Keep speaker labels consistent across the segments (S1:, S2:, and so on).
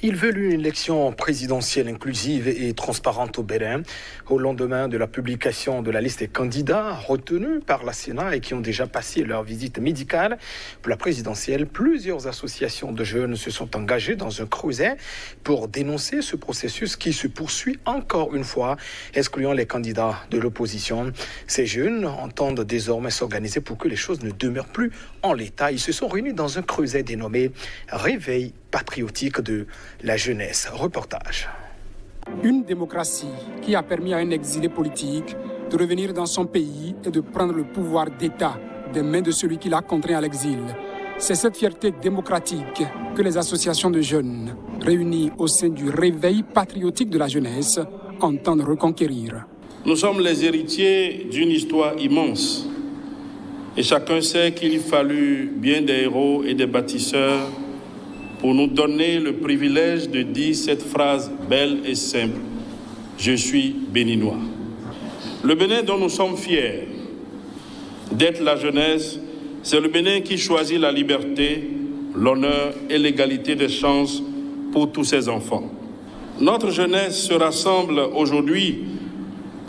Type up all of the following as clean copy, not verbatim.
S1: Il veut une élection présidentielle inclusive et transparente au Bénin. Au lendemain de la publication de la liste des candidats retenus par la Sénat et qui ont déjà passé leur visite médicale pour la présidentielle, plusieurs associations de jeunes se sont engagées dans un creuset pour dénoncer ce processus qui se poursuit encore une fois, excluant les candidats de l'opposition. Ces jeunes entendent désormais s'organiser pour que les choses ne demeurent plus en l'état. Ils se sont réunis dans un creuset dénommé Réveil patriotique de la jeunesse. Reportage.
S2: Une démocratie qui a permis à un exilé politique de revenir dans son pays et de prendre le pouvoir d'État des mains de celui qui l'a contraint à l'exil. C'est cette fierté démocratique que les associations de jeunes, réunies au sein du Réveil patriotique de la jeunesse, entendent reconquérir.
S3: Nous sommes les héritiers d'une histoire immense. Et chacun sait qu'il fallut bien des héros et des bâtisseurs pour nous donner le privilège de dire cette phrase belle et simple. Je suis béninois. Le Bénin dont nous sommes fiers d'être la jeunesse, c'est le Bénin qui choisit la liberté, l'honneur et l'égalité des chances pour tous ses enfants. Notre jeunesse se rassemble aujourd'hui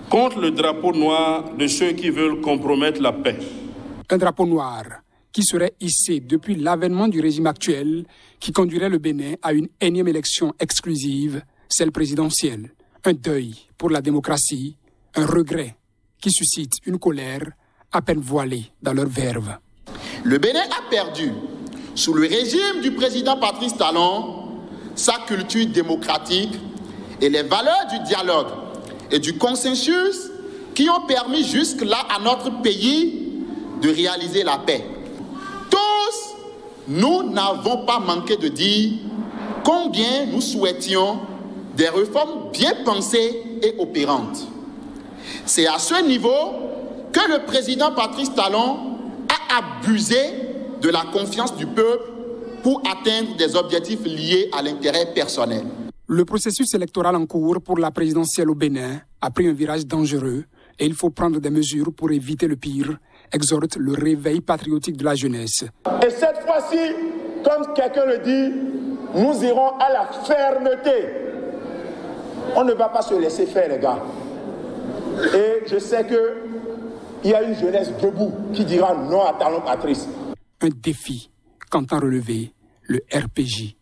S3: contre le drapeau noir de ceux qui veulent compromettre la paix.
S2: Un drapeau noir qui serait hissé depuis l'avènement du régime actuel qui conduirait le Bénin à une énième élection exclusive, celle présidentielle. Un deuil pour la démocratie, un regret qui suscite une colère à peine voilée dans leur verve.
S4: Le Bénin a perdu, sous le régime du président Patrice Talon, sa culture démocratique et les valeurs du dialogue et du consensus qui ont permis jusque-là à notre pays de réaliser la paix. Tous, nous n'avons pas manqué de dire combien nous souhaitions des réformes bien pensées et opérantes. C'est à ce niveau que le président Patrice Talon a abusé de la confiance du peuple pour atteindre des objectifs liés à l'intérêt personnel.
S2: Le processus électoral en cours pour la présidentielle au Bénin a pris un virage dangereux et il faut prendre des mesures pour éviter le pire, exhorte le Réveil patriotique de la jeunesse.
S5: Et cette fois-ci, comme quelqu'un le dit, nous irons à la fermeté. On ne va pas se laisser faire, les gars. Et je sais qu'il y a une jeunesse debout qui dira non à Talon Patrice.
S2: Un défi qu'entend relever le RPJ.